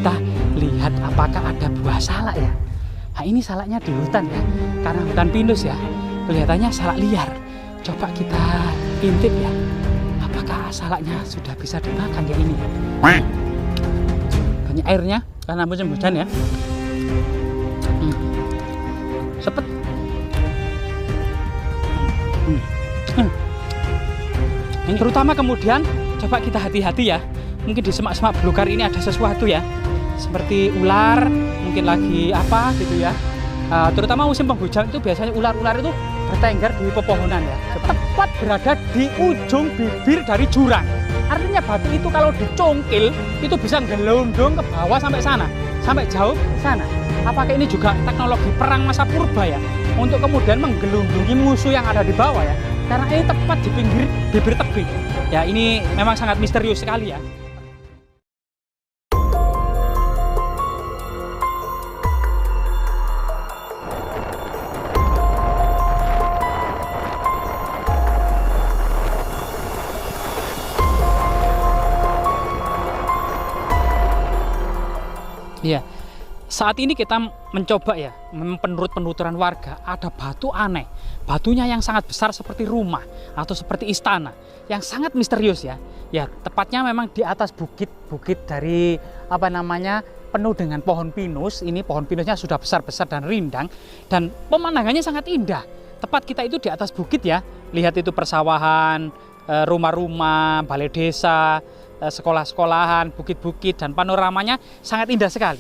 kita lihat apakah ada buah salak ya. Nah ini salaknya di hutan ya, karena hutan pinus ya, kelihatannya salak liar. Coba kita intip ya, apakah salaknya sudah bisa dimakan ya ini. Banyak airnya karena musim hujan ya. Sepet. Ini terutama kemudian coba kita hati-hati ya. Mungkin di semak-semak belukar ini ada sesuatu ya, seperti ular, mungkin lagi apa gitu ya. Terutama musim penghujan itu biasanya ular-ular itu bertengger di pepohonan ya, tepat berada di ujung bibir dari jurang. Artinya batu itu kalau dicongkil itu bisa gelondong ke bawah sampai sana, sampai jauh ke sana. Apakah ini juga teknologi perang masa purba ya, untuk kemudian menggelundungi musuh yang ada di bawah ya? Karena ini tepat di pinggir bibir tebing. Ya ini memang sangat misterius sekali ya. Iya, saat ini kita mencoba ya, menurut penuturan warga ada batu aneh, batunya yang sangat besar seperti rumah atau seperti istana, yang sangat misterius ya. Ya tepatnya memang di atas bukit dari apa namanya, penuh dengan pohon pinus. Ini pohon pinusnya sudah besar-besar dan rindang, dan pemandangannya sangat indah. Tepat kita itu di atas bukit ya, lihat itu persawahan, rumah-rumah, balai desa, sekolah-sekolahan, bukit-bukit, dan panoramanya sangat indah sekali.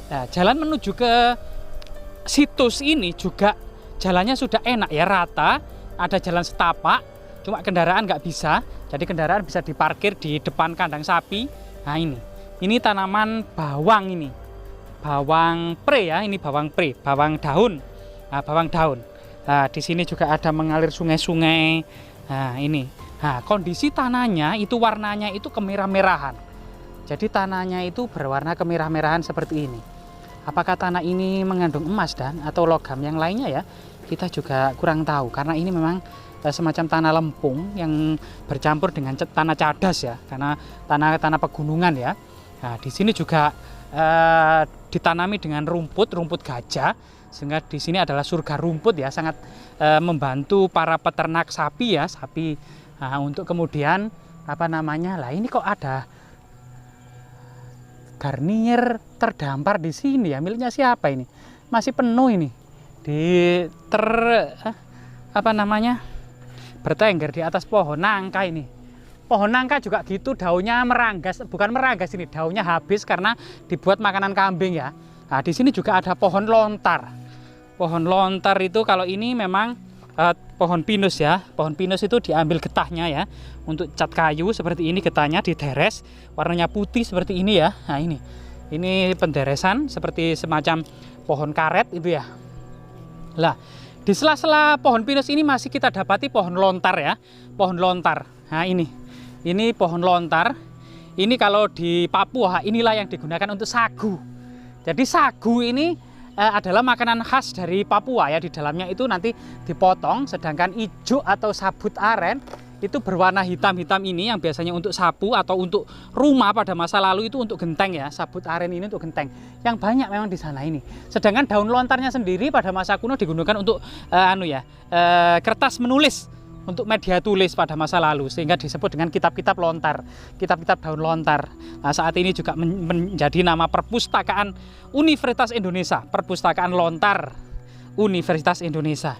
Nah, jalan menuju ke situs ini juga jalannya sudah enak ya, rata, ada jalan setapak, cuma kendaraan nggak bisa, jadi kendaraan bisa diparkir di depan kandang sapi. Nah ini tanaman bawang, ini bawang pre ya, ini bawang pre, bawang daun. Nah, bawang daun. Nah, di sini juga ada mengalir sungai-sungai. Nah ini. Nah, kondisi tanahnya itu warnanya itu kemerah-merahan. Jadi tanahnya itu berwarna kemerah-merahan seperti ini. Apakah tanah ini mengandung emas dan atau logam yang lainnya ya? Kita juga kurang tahu karena ini memang semacam tanah lempung yang bercampur dengan tanah cadas ya, karena tanah pegunungan ya. Nah, di sini juga ditanami dengan rumput gajah, sehingga di sini adalah surga rumput ya, sangat membantu para peternak sapi ya, sapi. Nah, untuk kemudian apa namanya, lah ini kok ada Garnier terdampar di sini ya, miliknya siapa ini? Masih penuh ini apa namanya, bertengger di atas pohon nangka ini. Pohon nangka juga gitu, daunnya meranggas, bukan meranggas ini, daunnya habis karena dibuat makanan kambing ya. Nah, di sini juga ada pohon lontar. Pohon lontar itu kalau ini memang pohon pinus ya. Pohon pinus itu diambil getahnya ya, untuk cat kayu seperti ini, getahnya dideres, warnanya putih seperti ini ya. Nah ini penderesan seperti semacam pohon karet itu ya. Lah di sela-sela pohon pinus ini masih kita dapati pohon lontar ya, pohon lontar. Nah ini pohon lontar. Ini kalau di Papua inilah yang digunakan untuk sagu. Jadi sagu ini adalah makanan khas dari Papua ya. Di dalamnya itu nanti dipotong, sedangkan ijo atau sabut aren itu berwarna hitam-hitam ini yang biasanya untuk sapu atau untuk rumah pada masa lalu itu untuk genteng ya. Sabut aren ini untuk genteng yang banyak memang di sana ini. Sedangkan daun lontarnya sendiri pada masa kuno digunakan untuk kertas menulis, untuk media tulis pada masa lalu, sehingga disebut dengan kitab-kitab lontar, kitab-kitab daun lontar. Nah, saat ini juga menjadi nama Perpustakaan Universitas Indonesia, Perpustakaan Lontar Universitas Indonesia.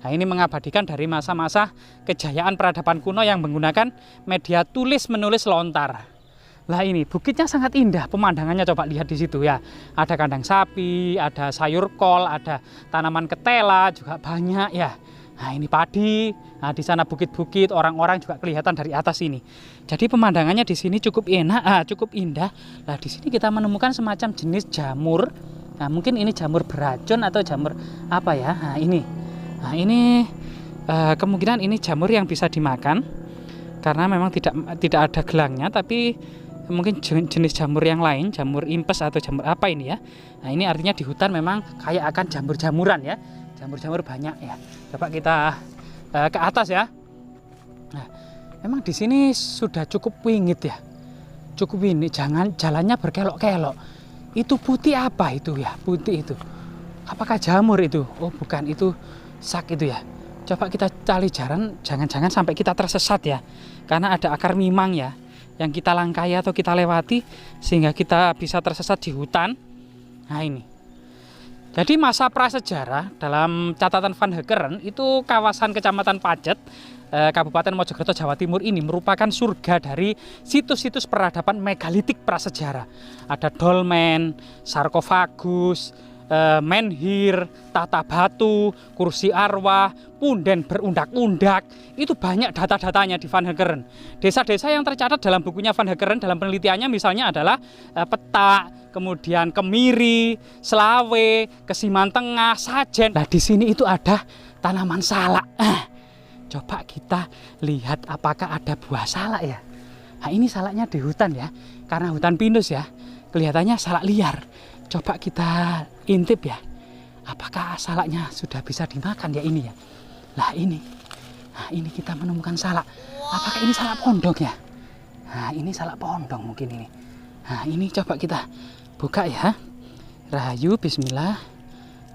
Nah, ini mengabadikan dari masa-masa kejayaan peradaban kuno yang menggunakan media tulis menulis lontar. Lah ini bukitnya sangat indah, pemandangannya coba lihat di situ ya. Ada kandang sapi, ada sayur kol, ada tanaman ketela juga banyak ya. Nah ini padi, nah di sana bukit-bukit, orang-orang juga kelihatan dari atas ini. Jadi pemandangannya di sini cukup enak, cukup indah. Nah di sini kita menemukan semacam jenis jamur. Nah mungkin ini jamur beracun atau jamur apa ya? Nah ini kemungkinan ini jamur yang bisa dimakan karena memang tidak ada gelangnya, tapi mungkin jenis jamur yang lain, jamur impes atau jamur apa ini ya. Nah ini artinya di hutan memang kaya akan jamur-jamuran ya. Jamur-jamur banyak ya. Coba kita ke atas ya. Nah, memang di sini sudah cukup wingit ya. Cukup ini, jangan jalannya berkelok-kelok. Itu putih apa itu ya? Putih itu. Apakah jamur itu? Oh bukan, itu sak itu ya. Coba kita cari jalan, jangan-jangan sampai kita tersesat ya. Karena ada akar mimang ya, yang kita langkai atau kita lewati sehingga kita bisa tersesat di hutan. Nah ini. Jadi masa prasejarah dalam catatan Van Hekkeren itu kawasan Kecamatan Pacet, Kabupaten Mojokerto, Jawa Timur ini merupakan surga dari situs-situs peradaban megalitik prasejarah. Ada dolmen, sarkofagus, menhir, tata batu, kursi arwah, punden berundak-undak. Itu banyak data-datanya di Van Hekkeren. Desa-desa yang tercatat dalam bukunya Van Hekkeren dalam penelitiannya misalnya adalah Petak, kemudian Kemiri, Selawe, Kesiman Tengah, Sajen. Nah di sini itu ada tanaman salak. Coba kita lihat apakah ada buah salak ya. Nah ini salaknya di hutan ya, karena hutan pinus ya. Kelihatannya salak liar. Coba kita intip ya, apakah salaknya sudah bisa dimakan ya ini ya. Nah ini kita menemukan salak. Apakah ini salak pondok ya? Nah ini salak pondok mungkin ini. Nah ini coba kita buka ya. Rahayu, bismillah.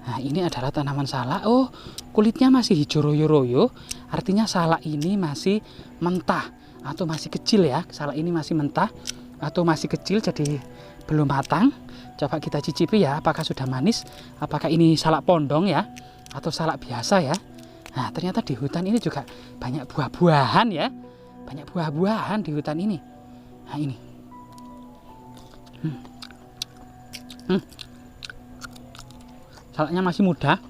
Nah ini adalah tanaman salak. Oh kulitnya masih hijau royo-royo. Artinya salak ini masih mentah atau masih kecil ya. Salak ini masih mentah atau masih kecil, jadi belum matang. Coba kita cicipi ya, apakah sudah manis, apakah ini salak pondong ya, atau salak biasa ya. Nah ternyata di hutan ini juga banyak buah-buahan ya, banyak buah-buahan di hutan ini. Nah ini, salaknya masih muda,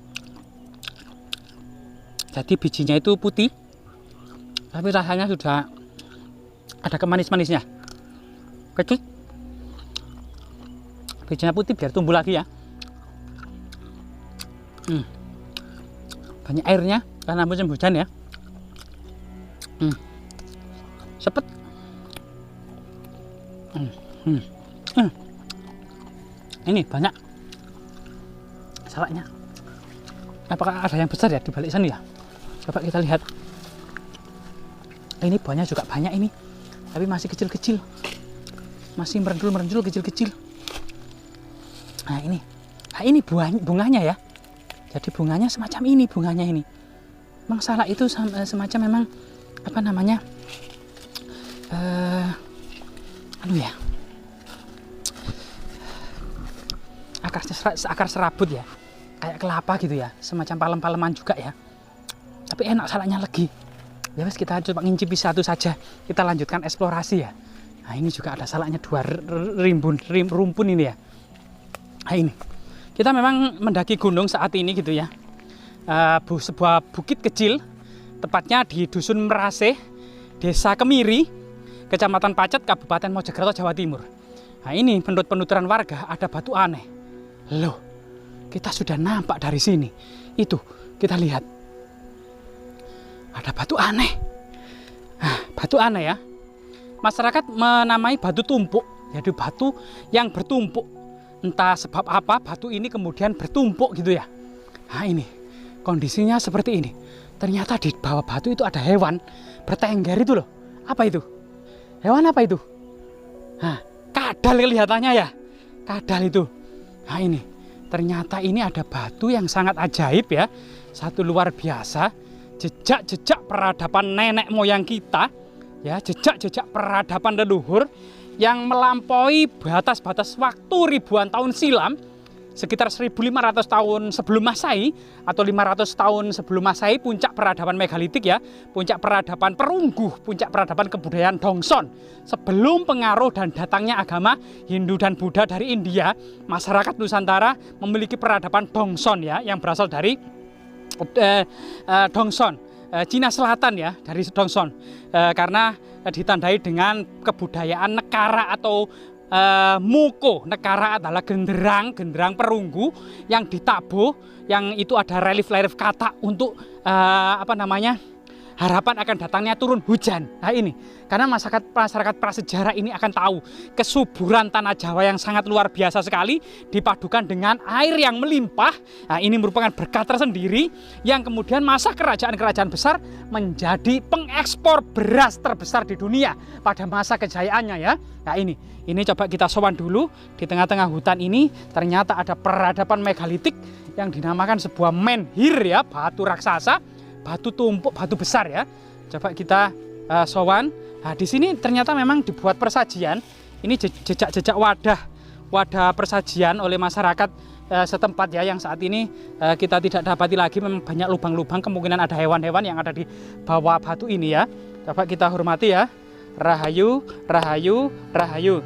jadi bijinya itu putih, tapi rasanya sudah ada kemanis-manisnya. Kecil. Bijinya putih biar tumbuh lagi ya. Banyak airnya karena musim hujan ya. Sepet. Ini banyak salaknya. Apakah ada yang besar ya di balik sana ya? Coba kita lihat. Ini buahnya juga banyak ini, tapi masih kecil-kecil, masih merendul-merendul kecil-kecil. Nah ini bunganya ya. Jadi bunganya semacam ini, bunganya ini. Memang salak itu semacam memang apa namanya? Ya. Akar serabut ya. Kayak kelapa gitu ya, semacam palem-paleman juga ya. Tapi enak, salaknya legi. Ya wes, kita coba ngincipi satu saja. Kita lanjutkan eksplorasi ya. Nah ini juga ada salaknya, dua rumpun ini ya. Nah ini, kita memang mendaki gunung saat ini gitu ya. Sebuah bukit kecil, tepatnya di Dusun Merasih, Desa Kemiri, Kecamatan Pacet, Kabupaten Mojokerto, Jawa Timur. Nah ini menurut penuturan warga ada batu aneh. Loh, kita sudah nampak dari sini. Itu, kita lihat. Ada batu aneh. Nah, batu aneh ya. Masyarakat menamai batu tumpuk. Jadi batu yang bertumpuk. Entah sebab apa batu ini kemudian bertumpuk gitu ya. Nah ini, kondisinya seperti ini. Ternyata di bawah batu itu ada hewan bertengger itu loh. Apa itu? Hewan apa itu? Nah, kadal kelihatannya ya. Kadal itu. Nah ini, ternyata ini ada batu yang sangat ajaib ya. Satu luar biasa. Jejak-jejak peradaban nenek moyang kita. Ya, jejak-jejak peradaban leluhur yang melampaui batas-batas waktu ribuan tahun silam, sekitar 1500 tahun sebelum Masehi atau 500 tahun sebelum Masehi, puncak peradaban megalitik ya, puncak peradaban perunggu, puncak peradaban kebudayaan Dongson. Sebelum pengaruh dan datangnya agama Hindu dan Buddha dari India, masyarakat Nusantara memiliki peradaban Dongson ya, yang berasal dari Dongson, Cina Selatan ya, dari Dongson, karena ditandai dengan kebudayaan nekara atau muko. Nekara adalah genderang perunggu yang ditabuh, yang itu ada relief kata untuk harapan akan datangnya turun hujan. Nah ini, karena masyarakat prasejarah ini akan tahu kesuburan tanah Jawa yang sangat luar biasa sekali, dipadukan dengan air yang melimpah. Nah ini merupakan berkat tersendiri yang kemudian masa kerajaan-kerajaan besar menjadi pengekspor beras terbesar di dunia pada masa kejayaannya ya. Nah ini coba kita sowan dulu. Di tengah-tengah hutan ini ternyata ada peradaban megalitik yang dinamakan sebuah menhir ya, batu raksasa, batu tumpuk, batu besar ya. Coba kita sowan. Nah, di sini ternyata memang dibuat persajian. Ini jejak-jejak wadah persajian oleh masyarakat setempat ya, yang saat ini kita tidak dapati lagi. Memang banyak lubang-lubang, kemungkinan ada hewan-hewan yang ada di bawah batu ini ya. Coba kita hormati ya. Rahayu, rahayu, rahayu.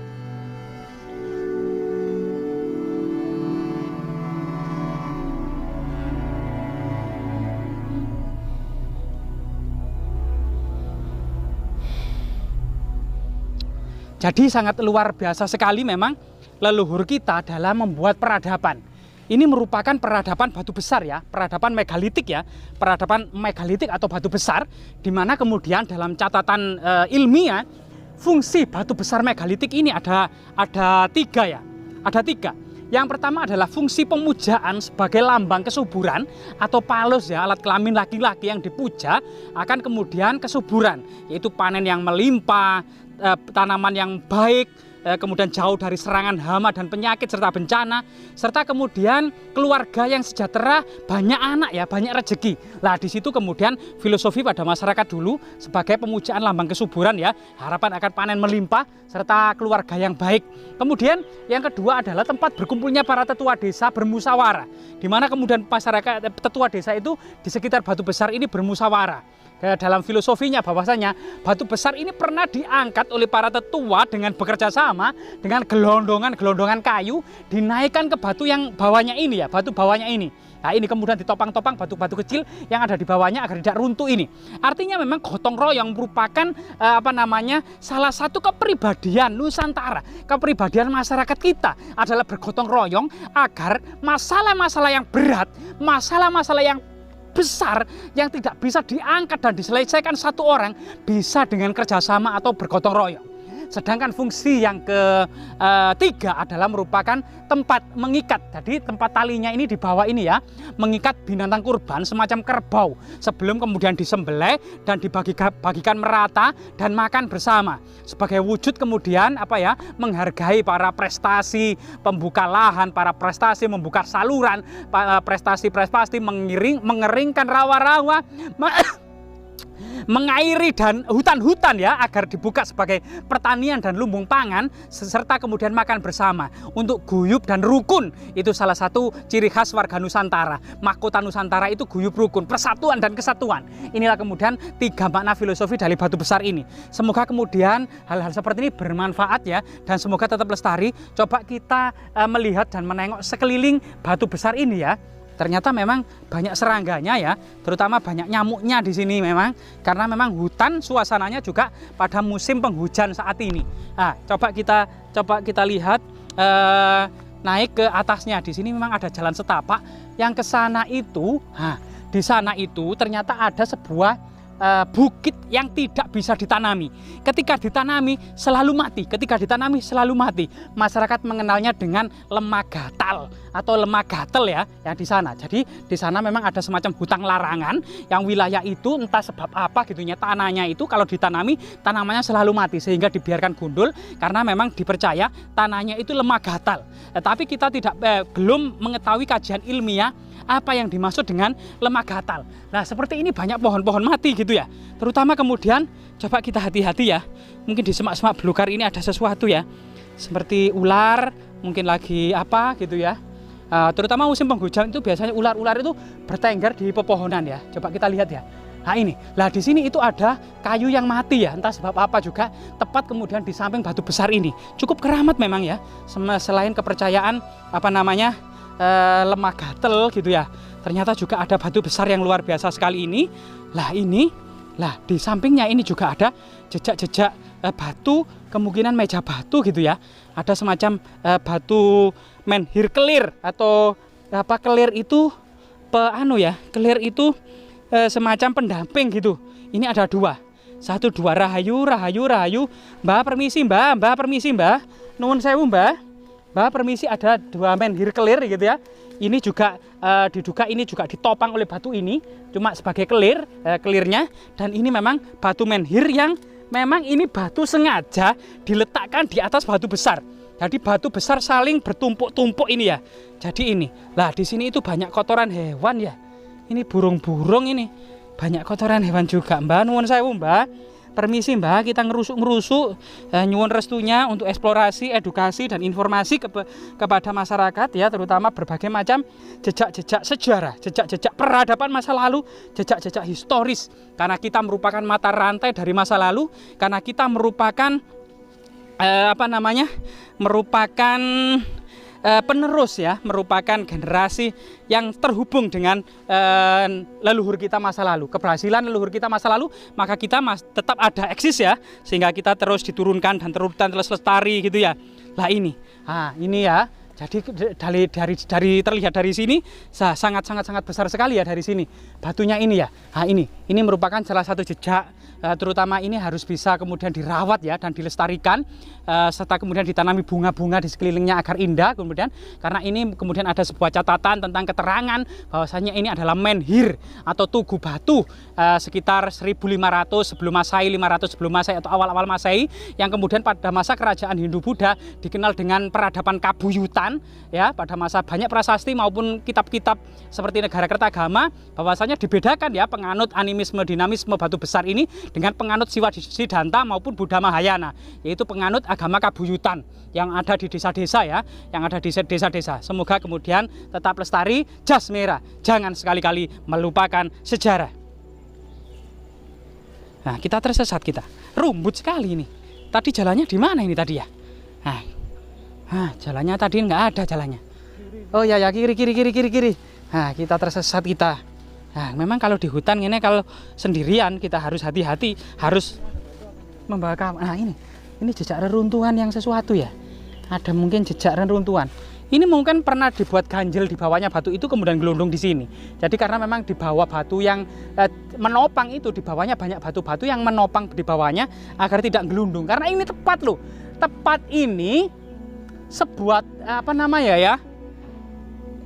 Jadi sangat luar biasa sekali memang leluhur kita dalam membuat peradaban. Ini merupakan peradaban batu besar ya, peradaban megalitik ya, peradaban megalitik atau batu besar, di mana kemudian dalam catatan ilmiah fungsi batu besar megalitik ini ada tiga ya, ada tiga. Yang pertama adalah fungsi pemujaan sebagai lambang kesuburan atau palus ya, alat kelamin laki-laki yang dipuja akan kemudian kesuburan, yaitu panen yang melimpah, tanaman yang baik, kemudian jauh dari serangan hama dan penyakit serta bencana, serta kemudian keluarga yang sejahtera, banyak anak ya, banyak rezeki. Lah di situ kemudian filosofi pada masyarakat dulu sebagai pemujaan lambang kesuburan ya, harapan akan panen melimpah serta keluarga yang baik. Kemudian yang kedua adalah tempat berkumpulnya para tetua desa bermusyawarah, di mana kemudian masyarakat tetua desa itu di sekitar batu besar ini bermusyawarah. Dalam filosofinya bahwasanya batu besar ini pernah diangkat oleh para tetua dengan bekerja sama dengan gelondongan kayu, dinaikkan ke batu yang bawahnya ini ya, batu bawahnya ini. Nah ini kemudian ditopang-topang batu-batu kecil yang ada di bawahnya agar tidak runtuh ini. Artinya memang gotong royong merupakan salah satu kepribadian Nusantara, kepribadian masyarakat kita adalah bergotong royong agar masalah-masalah yang berat, masalah-masalah yang besar yang tidak bisa diangkat dan diselesaikan satu orang bisa dengan kerjasama atau bergotong royong. Sedangkan fungsi yang ketiga adalah merupakan tempat mengikat. Jadi tempat talinya ini di bawah ini ya, mengikat binatang kurban semacam kerbau sebelum kemudian disembelih dan dibagikan merata dan makan bersama. Sebagai wujud kemudian menghargai para prestasi pembuka lahan, para prestasi membuka saluran, prestasi-prestasi mengeringkan rawa-rawa, mengairi dan hutan-hutan ya agar dibuka sebagai pertanian dan lumbung pangan, serta kemudian makan bersama untuk guyub dan rukun. Itu salah satu ciri khas warga Nusantara. Mahkota Nusantara itu guyub rukun, persatuan dan kesatuan. Inilah kemudian tiga makna filosofi dari batu besar ini. Semoga kemudian hal-hal seperti ini bermanfaat ya, dan semoga tetap lestari. Coba kita melihat dan menengok sekeliling batu besar ini ya. Ternyata memang banyak serangganya ya, terutama banyak nyamuknya di sini memang, karena memang hutan suasananya juga pada musim penghujan saat ini. Nah, coba kita lihat naik ke atasnya. Di sini memang ada jalan setapak yang ke sana itu. Nah, di sana itu ternyata ada sebuah bukit yang tidak bisa ditanami. Ketika ditanami selalu mati. Masyarakat mengenalnya dengan lemah gatal atau lemah gatel ya di sana. Jadi di sana memang ada semacam hutan larangan yang wilayah itu entah sebab apa gitunya, tanahnya itu kalau ditanami tanamannya selalu mati sehingga dibiarkan gundul karena memang dipercaya tanahnya itu lemah gatal. Tapi kita belum mengetahui kajian ilmiah apa yang dimaksud dengan lemah gatal. Nah seperti ini banyak pohon-pohon mati gitu ya. Terutama kemudian coba kita hati-hati ya. Mungkin di semak-semak belukar ini ada sesuatu ya. Seperti ular, mungkin lagi apa gitu ya. Terutama musim penghujan itu biasanya ular-ular itu bertengger di pepohonan ya. Coba kita lihat ya. Nah ini, lah di sini itu ada kayu yang mati ya, entah sebab apa juga, tepat kemudian di samping batu besar ini. Cukup keramat memang ya. Selain kepercayaan lemah gatel gitu ya, ternyata juga ada batu besar yang luar biasa sekali ini. Lah di sampingnya ini juga ada jejak-jejak batu, kemungkinan meja batu gitu ya. Ada semacam batu menhir kelir atau kelir itu kelir itu semacam pendamping gitu. Ini ada 2. 1, 2, rahayu, rahayu, rahayu. Mbah permisi mbah, mbah permisi mbah. Nuwun sewu mbah. Mbah permisi, ada 2 menhir kelir gitu ya. Ini juga diduga ini juga ditopang oleh batu ini, cuma sebagai kelirnya. Dan ini memang batu menhir yang memang ini batu sengaja diletakkan di atas batu besar. Jadi batu besar saling bertumpuk-tumpuk ini ya. Jadi ini, lah di sini itu banyak kotoran hewan ya. Ini burung-burung ini. Banyak kotoran hewan juga, Mbah. Nuwun sewu, Mbah. Permisi, Mbah, kita ngerusuk-ngerusuk, nyuwun restunya untuk eksplorasi, edukasi dan informasi kepada masyarakat ya, terutama berbagai macam jejak-jejak sejarah, jejak-jejak peradaban masa lalu, jejak-jejak historis. Karena kita merupakan mata rantai dari masa lalu, karena kita merupakan merupakan penerus ya, merupakan generasi yang terhubung dengan leluhur kita masa lalu, keberhasilan leluhur kita masa lalu, maka kita tetap ada eksis ya, sehingga kita terus diturunkan dan terus lestari gitu ya. Lah ini ya. Jadi dari terlihat dari sini sangat besar sekali ya dari sini batunya ini ya. Ini merupakan salah satu jejak, terutama ini harus bisa kemudian dirawat ya dan dilestarikan, serta kemudian ditanami bunga-bunga di sekelilingnya agar indah kemudian, karena ini kemudian ada sebuah catatan tentang keterangan bahwasanya ini adalah menhir atau tugu batu sekitar 1500 sebelum Masehi, 500 sebelum Masehi atau awal-awal Masehi, yang kemudian pada masa kerajaan Hindu Buddha dikenal dengan peradaban Kabuyutan ya. Pada masa banyak prasasti maupun kitab-kitab seperti Negara Kertagama bahwasanya dibedakan ya penganut animisme dinamisme batu besar ini dengan penganut Siwa Siddhanta maupun Buddha Mahayana, yaitu penganut agama Kabuyutan yang ada di desa-desa ya, yang ada di desa-desa. Semoga kemudian tetap lestari, jas merah, jangan sekali-kali melupakan sejarah. Nah, kita tersesat kita. Rumbut sekali ini. Tadi jalannya di mana ini tadi ya? Jalannya tadi nggak ada jalannya. Oh ya kiri. Nah, kita tersesat kita. Nah, memang kalau di hutan ini kalau sendirian kita harus hati-hati, harus membawa kamera. Nah, ini jejak reruntuhan yang sesuatu ya. Ada mungkin jejak reruntuhan. Ini mungkin pernah dibuat ganjel di bawahnya batu itu kemudian gelundung di sini. Jadi karena memang di bawah batu yang menopang itu, di bawahnya banyak batu-batu yang menopang di bawahnya agar tidak gelundung. Karena ini tepat loh. Tepat ini sebuah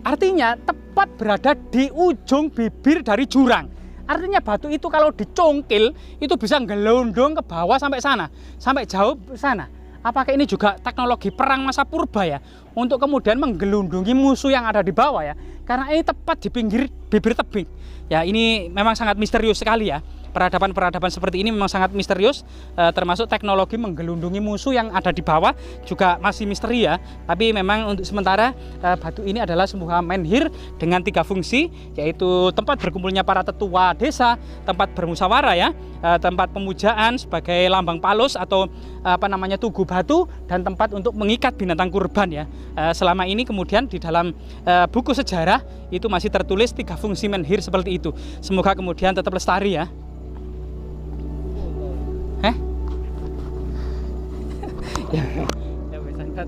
artinya tepat berada di ujung bibir dari jurang. Artinya batu itu kalau dicongkil itu bisa gelundung ke bawah sampai sana, sampai jauh sana. Apakah ini juga teknologi perang masa purba ya, untuk kemudian menggelundungi musuh yang ada di bawah ya? Karena ini tepat di pinggir bibir tebing. Ya, ini memang sangat misterius sekali ya. Peradaban-peradaban seperti ini memang sangat misterius, termasuk teknologi menggelundungi musuh yang ada di bawah juga masih misteri ya. Tapi memang untuk sementara batu ini adalah sebuah menhir dengan 3 fungsi, yaitu tempat berkumpulnya para tetua desa, tempat bermusyawarah ya, tempat pemujaan sebagai lambang palus atau tugu batu, dan tempat untuk mengikat binatang kurban ya. Selama ini kemudian di dalam buku sejarah itu masih tertulis 3 fungsi menhir seperti itu. Semoga kemudian tetap lestari ya. Ya, bisa